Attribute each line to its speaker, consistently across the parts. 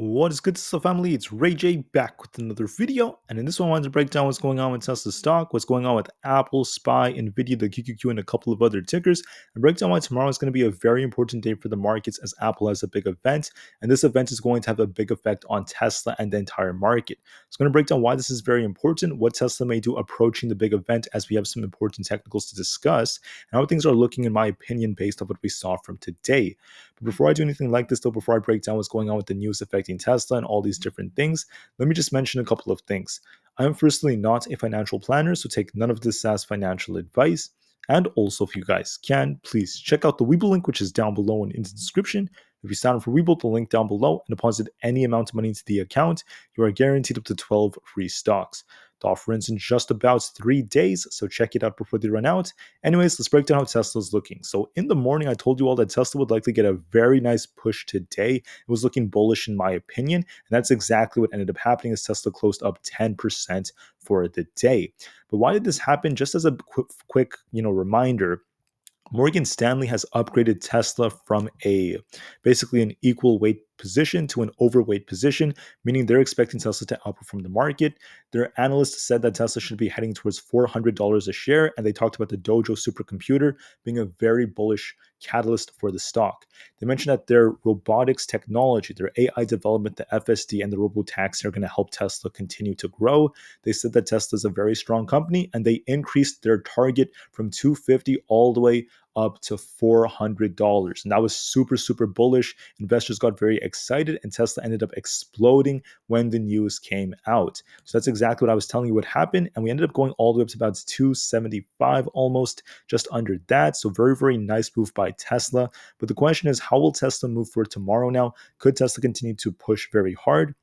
Speaker 1: What is good, Tesla family? It's Ray J back with another video, and in this one, I wanted to break down what's going on with Tesla stock, what's going on with Apple, SPY, Nvda, the QQQ, and a couple of other tickers, and break down why tomorrow is going to be a very important day for the markets as Apple has a big event, and this event is going to have a big effect on Tesla and the entire market. So I'm going to break down why this is very important, what Tesla may do approaching the big event, as we have some important technicals to discuss, and how things are looking, in my opinion, based on what we saw from today. But before I do anything like this, though, before I break down what's going on with the news affecting Tesla and all these different things, let me just mention a couple of things. I am firstly not a financial planner, so take none of this as financial advice. And also, if you guys can, please check out the Webull link, which is down below and in the description. If you sign up for Webull, the link down below, and deposit any amount of money into the account, you are guaranteed up to 12 free stocks. The offer ends in just about 3 days, so check it out before they run out. Anyways, let's break down how Tesla's looking. So in the morning, I told you all that Tesla would likely get a very nice push today. It was looking bullish in my opinion, and that's exactly what ended up happening as Tesla closed up 10% for the day. But why did this happen? Just as a quick reminder, Morgan Stanley has upgraded Tesla from a basically an equal weight position to an overweight position, meaning they're expecting Tesla to outperform the market. Their analysts said that Tesla should be heading towards $400 a share, and they talked about the Dojo supercomputer being a very bullish catalyst for the stock. They mentioned that their robotics technology, their AI development, the FSD, and the robotaxi are going to help Tesla continue to grow. They said that Tesla is a very strong company, and they increased their target from 250 all the way up to $400. And that was super, super bullish. Investors got very excited, and Tesla ended up exploding when the news came out. So that's exactly what I was telling you would happen. And we ended up going all the way up to about 275, almost just under that. So very, very nice move by Tesla. But the question is, how will Tesla move for tomorrow now? Could Tesla continue to push very hard?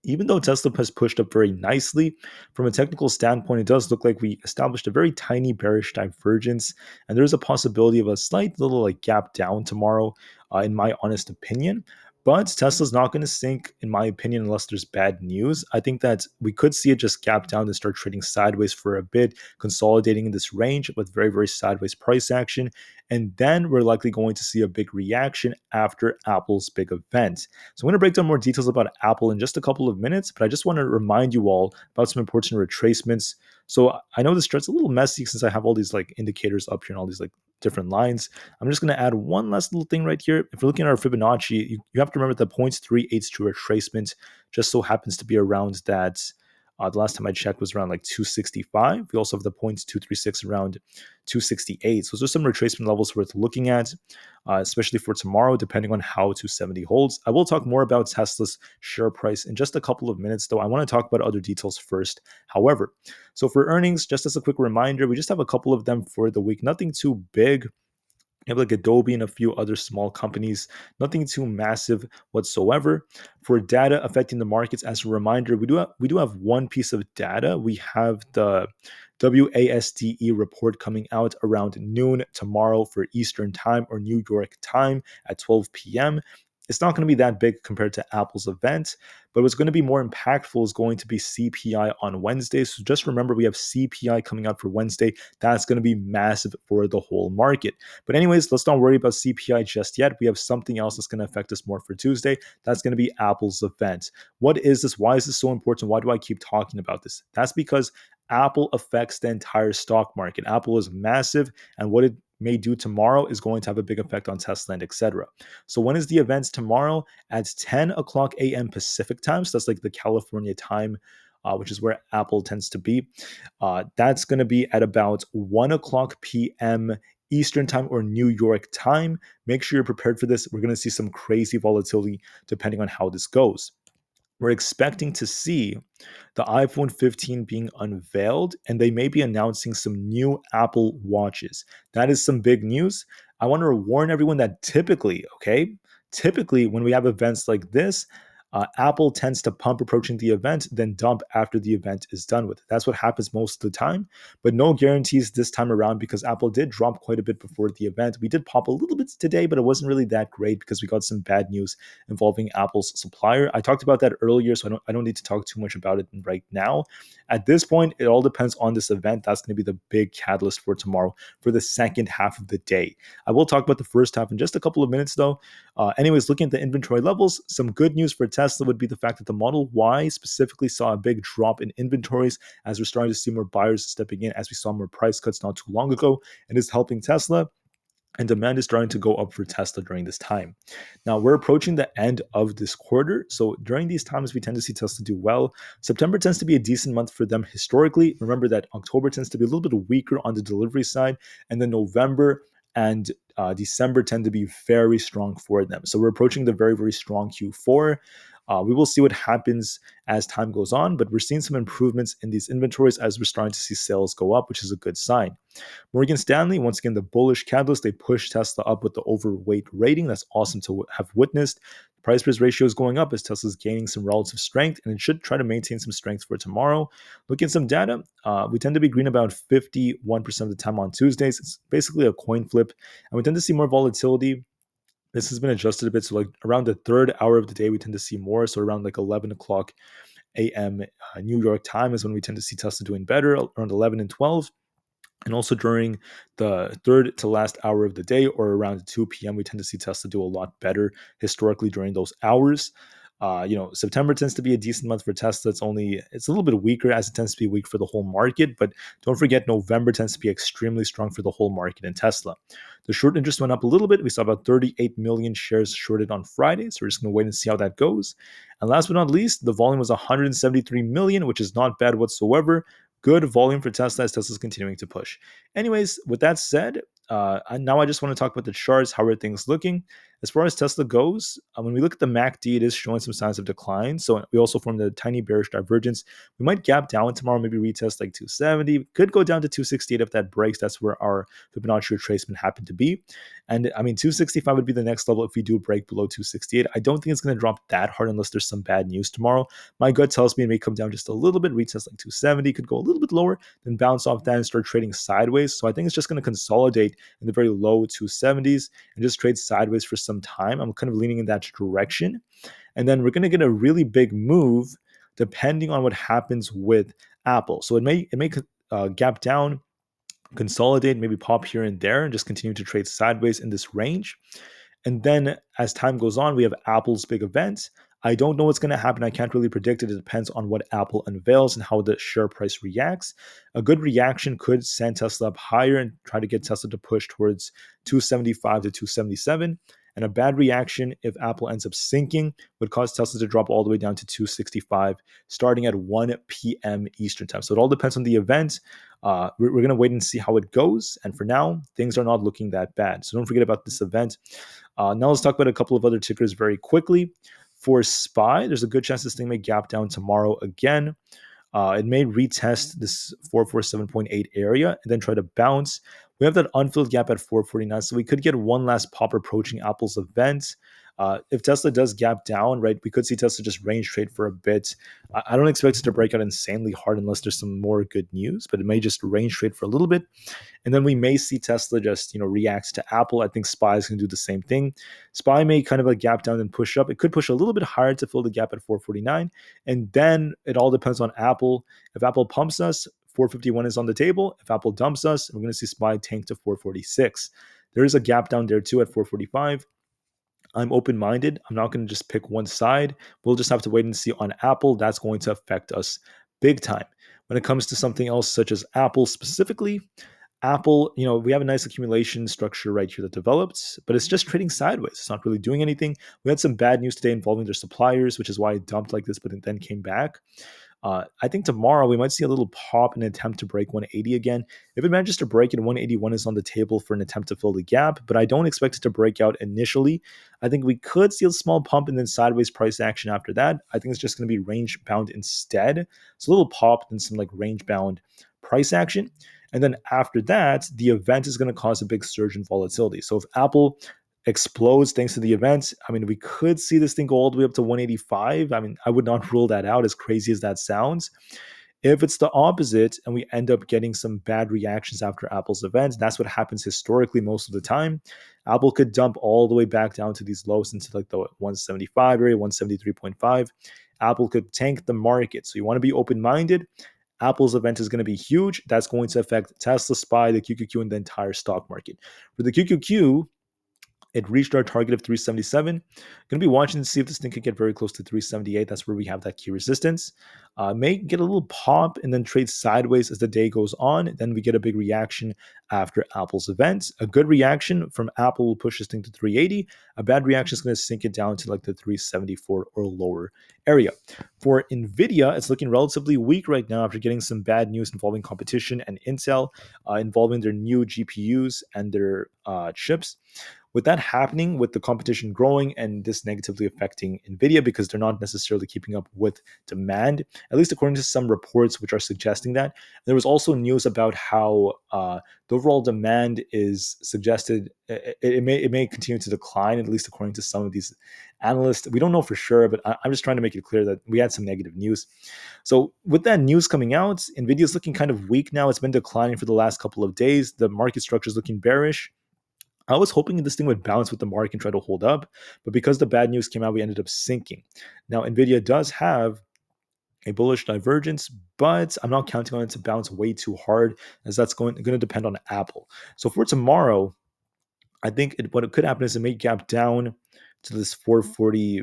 Speaker 1: Even though Tesla has pushed up very nicely, from a technical standpoint, it does look like we established a very tiny bearish divergence, and there's a possibility of a slight little gap down tomorrow, in my honest opinion. But Tesla's not going to sink, in my opinion, unless there's bad news. I think that we could see it just gap down and start trading sideways for a bit, consolidating in this range with very, very sideways price action. And then we're likely going to see a big reaction after Apple's big event. So I'm going to break down more details about Apple in just a couple of minutes, but I just want to remind you all about some important retracements. So I know this chart's a little messy since I have all these indicators up here and all these different lines. I'm just going to add one last little thing right here. If you're looking at our Fibonacci, you have to remember that 0.382 retracement just so happens to be around that. The last time I checked was around 265. We also have the 0.236 around 268. So those are some retracement levels worth looking at, especially for tomorrow, depending on how 270 holds. I will talk more about Tesla's share price in just a couple of minutes, though I want to talk about other details first. However, so for earnings, just as a quick reminder, we just have a couple of them for the week. Nothing too big. You have Adobe and a few other small companies, nothing too massive whatsoever. For data affecting the markets, as a reminder, we do have one piece of data. We have the WASDE report coming out around noon tomorrow for Eastern time or New York time at 12 p.m. It's not going to be that big compared to Apple's event, but what's going to be more impactful is going to be CPI on Wednesday. So just remember, we have CPI coming out for Wednesday. That's going to be massive for the whole market. But anyways, let's not worry about CPI just yet. We have something else that's going to affect us more for Tuesday. That's going to be Apple's event. What is this? Why is this so important? Why do I keep talking about this? That's because Apple affects the entire stock market. Apple is massive, and what it may do tomorrow is going to have a big effect on Tesla and etc. So when is the event tomorrow? At 10 o'clock a.m. Pacific time. So that's the California time, which is where Apple tends to be. That's going to be at about 1 o'clock p.m. Eastern time or New York time. Make sure you're prepared for this. We're going to see some crazy volatility depending on how this goes. We're expecting to see the iPhone 15 being unveiled, and they may be announcing some new Apple watches. That is some big news. I want to warn everyone that typically when we have events like this, Apple tends to pump approaching the event, then dump after the event is done with. That's what happens most of the time, but no guarantees this time around because Apple did drop quite a bit before the event. We did pop a little bit today, but it wasn't really that great because we got some bad news involving Apple's supplier. I talked about that earlier, so I don't need to talk too much about it right now. At this point, it all depends on this event. That's going to be the big catalyst for tomorrow for the second half of the day. I will talk about the first half in just a couple of minutes, though. Anyways, looking at the inventory levels, some good news for Tesla. Tesla would be the fact that the Model Y specifically saw a big drop in inventories as we're starting to see more buyers stepping in, as we saw more price cuts not too long ago, and is helping Tesla, and demand is starting to go up for Tesla during this time. Now, we're approaching the end of this quarter. So during these times, we tend to see Tesla do well. September tends to be a decent month for them historically. Remember that October tends to be a little bit weaker on the delivery side, and then November and December tend to be very strong for them. So we're approaching the very, very strong Q4. We will see what happens as time goes on, but we're seeing some improvements in these inventories as we're starting to see sales go up, which is a good sign. Morgan Stanley, once again, the bullish catalyst, they pushed Tesla up with the overweight rating. That's awesome to have witnessed. Price price ratio is going up as Tesla's gaining some relative strength, and it should try to maintain some strength for tomorrow. Looking at some data, we tend to be green about 51% of the time on Tuesdays. It's basically a coin flip, and we tend to see more volatility. This has been adjusted a bit. So, like around the third hour of the day, we tend to see more. So, around like 11 o'clock a.m. New York time is when we tend to see Tesla doing better, around 11 and 12. And also during the third to last hour of the day or around 2 p.m., we tend to see Tesla do a lot better historically during those hours. September tends to be a decent month for Tesla. It's a little bit weaker as it tends to be weak for the whole market, but don't forget November tends to be extremely strong for the whole market in Tesla. The short interest went up a little bit. We saw about 38 million shares shorted on Friday, so we're just going to wait and see how that goes. And last but not least, the volume was 173 million, which is not bad whatsoever. Good volume for Tesla as Tesla's continuing to push. Anyways, with that said, now I just want to talk about the charts. How are things looking? As far as Tesla goes, when we look at the MACD, it is showing some signs of decline. So we also formed a tiny bearish divergence. We might gap down tomorrow, maybe retest like 270. Could go down to 268 if that breaks. That's where our Fibonacci retracement happened to be. And I mean, 265 would be the next level if we do break below 268. I don't think it's going to drop that hard unless there's some bad news tomorrow. My gut tells me it may come down just a little bit, retest like 270, could go a little bit lower, then bounce off that and start trading sideways. So I think it's just going to consolidate in the very low 270s and just trade sideways for some time. I'm kind of leaning in that direction. And then we're going to get a really big move depending on what happens with Apple. So it may gap down, consolidate, maybe pop here and there, and just continue to trade sideways in this range. And then as time goes on, we have Apple's big event. I don't know what's going to happen. I can't really predict it. It depends on what Apple unveils and how the share price reacts. A good reaction could send Tesla up higher and try to get Tesla to push towards 275 to 277. And a bad reaction, if Apple ends up sinking, would cause Tesla to drop all the way down to 265 starting at 1 p.m. Eastern time. So it all depends on the event. We're going to wait and see how it goes. And for now, things are not looking that bad. So don't forget about this event. Now let's talk about a couple of other tickers very quickly. For SPY, there's a good chance this thing may gap down tomorrow again. It may retest this 447.8 area and then try to bounce. We have that unfilled gap at 449, so we could get one last pop approaching Apple's event. If Tesla does gap down, right, we could see Tesla just range trade for a bit. I don't expect it to break out insanely hard unless there's some more good news, but it may just range trade for a little bit. And then we may see Tesla just, react to Apple. I think SPY is going to do the same thing. SPY may kind of like gap down and push up. It could push a little bit higher to fill the gap at 449. And then it all depends on Apple. If Apple pumps us, 451 is on the table. If Apple dumps us, we're going to see SPY tank to 446. There is a gap down there too at 445. I'm open-minded. I'm not going to just pick one side. We'll just have to wait and see on Apple. That's going to affect us big time. When it comes to something else such as Apple specifically, Apple, we have a nice accumulation structure right here that developed, but it's just trading sideways. It's not really doing anything. We had some bad news today involving their suppliers, which is why it dumped like this, but it then came back. I think tomorrow we might see a little pop in an attempt to break 180 again. If it manages to break it, 181 is on the table for an attempt to fill the gap, but I don't expect it to break out initially. I think we could see a small pump and then sideways price action after that. I think it's just going to be range bound instead. So a little pop and some like range bound price action. And then after that, the event is going to cause a big surge in volatility. So if Apple explodes thanks to the event, I mean, we could see this thing go all the way up to 185. I mean, I would not rule that out, as crazy as that sounds. If it's the opposite and we end up getting some bad reactions after Apple's event, that's what happens historically most of the time. Apple could dump all the way back down to these lows into like the 175 area, 173.5. Apple could tank the market. So you want to be open-minded. Apple's event is going to be huge. That's going to affect Tesla, SPY, the QQQ, and the entire stock market. For the QQQ, It reached our target of 377. Going to be watching to see if this thing could get very close to 378. That's where we have that key resistance. May get a little pop and then trade sideways as the day goes on. Then we get a big reaction after Apple's event. A good reaction from Apple will push this thing to 380. A bad reaction is going to sink it down to like the 374 or lower area. For Nvda, it's looking relatively weak right now after getting some bad news involving competition and Intel, involving their new GPUs and their chips. With that happening, with the competition growing and this negatively affecting Nvidia because they're not necessarily keeping up with demand, at least according to some reports which are suggesting that. There was also news about how the overall demand is suggested it may continue to decline, at least according to some of these analysts. We don't know for sure, but I'm just trying to make it clear that we had some negative news. So with that news coming out, Nvidia is looking kind of weak now. It's been declining for the last couple of days. The market structure is looking bearish. I was hoping this thing would bounce with the market and try to hold up, but because the bad news came out, we ended up sinking. Now, Nvidia does have a bullish divergence, but I'm not counting on it to bounce way too hard, as that's going to depend on Apple. So for tomorrow, I think what it could happen is it may gap down to this 440,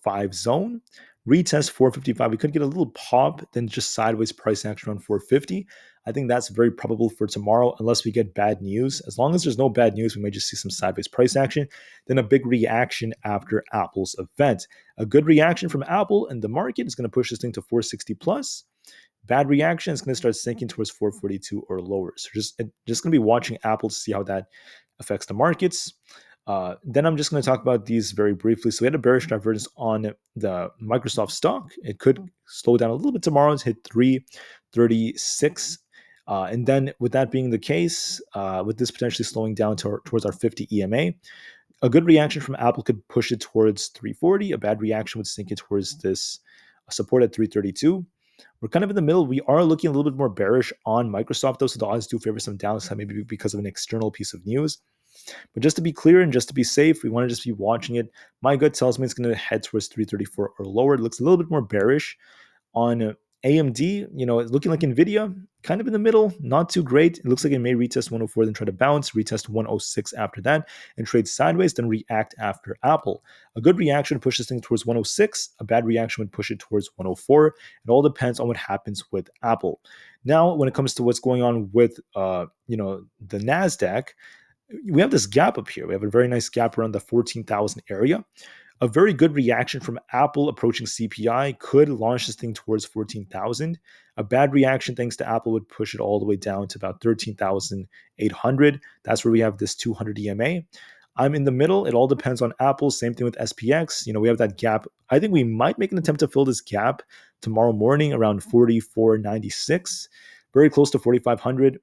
Speaker 1: 5 zone, retest 455. We could get a little pop, then just sideways price action around 450. I think that's very probable for tomorrow, unless we get bad news. As long as there's no bad news, we may just see some sideways price action. Then a big reaction after Apple's event. A good reaction from Apple and the market is going to push this thing to 460 plus. Bad reaction is going to start sinking towards 442 or lower. So just going to be watching Apple to see how that affects the markets. Then I'm just going to talk about these very briefly. So we had a bearish divergence on the Microsoft stock. It could slow down a little bit tomorrow to hit 336. And then with that being the case, with this potentially slowing down towards our 50 EMA, a good reaction from Apple could push it towards 340. A bad reaction would sink it towards this support at 332. We're kind of in the middle. We are looking a little bit more bearish on Microsoft, though, so the odds do favor some downside, maybe because of an external piece of news. But just to be clear and just to be safe, we want to just be watching it. My gut tells me it's going to head towards 334 or lower. It looks a little bit more bearish on AMD. It's looking like Nvidia, kind of in the middle, not too great. It looks like it may retest 104, then try to bounce, retest 106 after that, and trade sideways, then react after Apple. A good reaction would push this thing towards 106. A bad reaction would push it towards 104. It all depends on what happens with Apple. Now, when it comes to what's going on with the NASDAQ, we have this gap up here. We have a very nice gap around the 14,000 area. A very good reaction from Apple approaching CPI could launch this thing towards 14,000. A bad reaction thanks to Apple would push it all the way down to about 13,800. That's where we have this 200 EMA. I'm in the middle. It all depends on Apple. Same thing with SPX. We have that gap. I think we might make an attempt to fill this gap tomorrow morning around 44.96, very close to 4,500.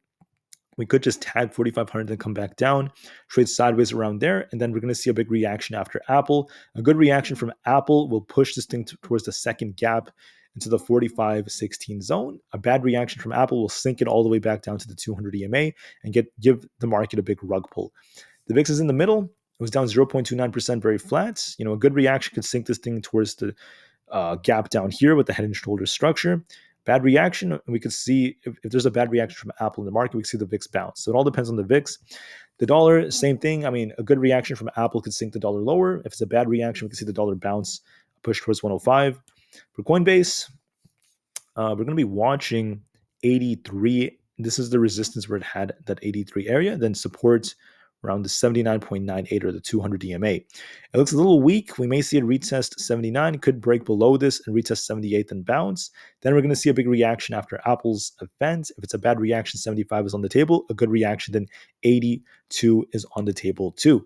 Speaker 1: We could just tag 4,500 and come back down, trade sideways around there, and then we're going to see a big reaction after Apple. A good reaction from Apple will push this thing towards the second gap into the 45.16 zone. A bad reaction from Apple will sink it all the way back down to the 200 EMA and give the market a big rug pull. The VIX is in the middle. It was down 0.29%, very flat. A good reaction could sink this thing towards the gap down here with the head and shoulders structure. Bad reaction, we could see if there's a bad reaction from Apple in the market, we can see the VIX bounce. So it all depends on the VIX. The dollar, same thing. A good reaction from Apple could sink the dollar lower. If it's a bad reaction, we can see the dollar bounce, push towards 105. For Coinbase, we're going to be watching 83. This is the resistance where it had that 83 area, then support around the 79.98 or the 200 EMA. It looks a little weak. We may see it retest 79, could break below this and retest 78 and bounce. Then we're going to see a big reaction after Apple's event. If it's a bad reaction, 75 is on the table. A good reaction, then 82 is on the table too.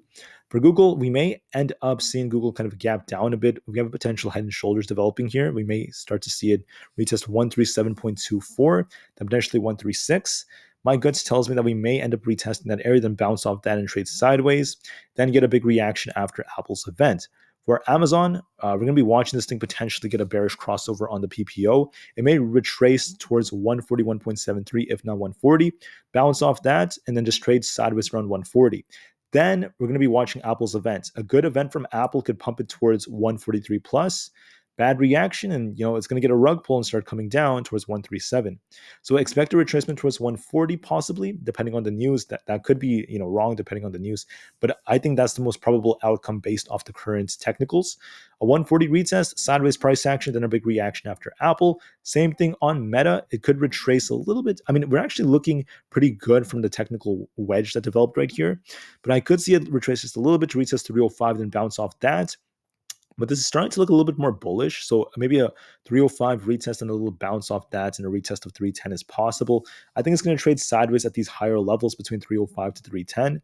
Speaker 1: For Google, we may end up seeing Google kind of gap down a bit. We have a potential head and shoulders developing here. We may start to see it retest 137.24, then potentially 136. My guts tells me that we may end up retesting that area, then bounce off that and trade sideways, then get a big reaction after Apple's event. For Amazon, we're going to be watching this thing potentially get a bearish crossover on the PPO. It may retrace towards 141.73, if not 140, bounce off that, and then just trade sideways around 140. Then we're going to be watching Apple's event. A good event from Apple could pump it towards 143 plus. bad reaction, and it's going to get a rug pull and start coming down towards 137. So expect a retracement towards 140 possibly, depending on the news. That could be wrong depending on the news, but I think that's the most probable outcome based off the current technicals. A 140 retest, sideways price action, then a big reaction after Apple. Same thing on Meta. It could retrace a little bit. I mean, we're actually looking pretty good from the technical wedge that developed right here, but I could see it retrace just a little bit to retest 305, then bounce off that. But this is starting to look a little bit more bullish. So maybe a 305 retest and a little bounce off that, and a retest of 310 is possible. I think it's going to trade sideways at these higher levels between 305 to 310.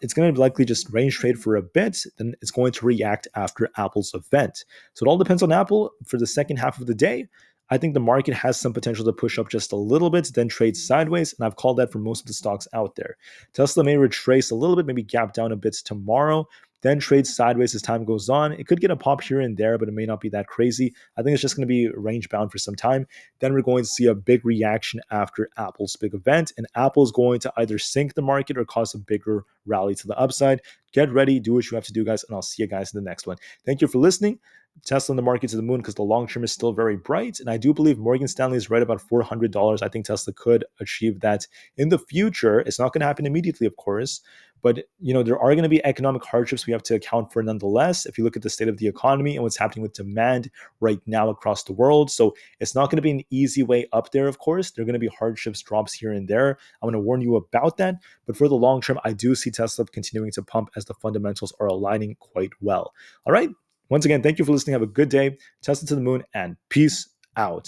Speaker 1: It's going to likely just range trade for a bit, then it's going to react after Apple's event. So it all depends on Apple for the second half of the day. I think the market has some potential to push up just a little bit, then trade sideways, and I've called that for most of the stocks out there. Tesla may retrace a little bit, maybe gap down a bit tomorrow, then trade sideways as time goes on. It could get a pop here and there, but it may not be that crazy. I think it's just going to be range bound for some time. Then we're going to see a big reaction after Apple's big event, and Apple is going to either sink the market or cause a bigger rally to the upside. Get ready, do what you have to do, guys, and I'll see you guys in the next one. Thank you for listening. Tesla in the market to the moon because the long term is still very bright. And I do believe Morgan Stanley is right about $400. I think Tesla could achieve that in the future. It's not going to happen immediately, of course. But there are going to be economic hardships we have to account for nonetheless. If you look at the state of the economy and what's happening with demand right now across the world, so it's not going to be an easy way up there. Of course, there are going to be hardships, drops here and there. I'm going to warn you about that. But for the long term, I do see Tesla continuing to pump as the fundamentals are aligning quite well. All right. Once again, thank you for listening. Have a good day. Tesla to the moon, and peace out.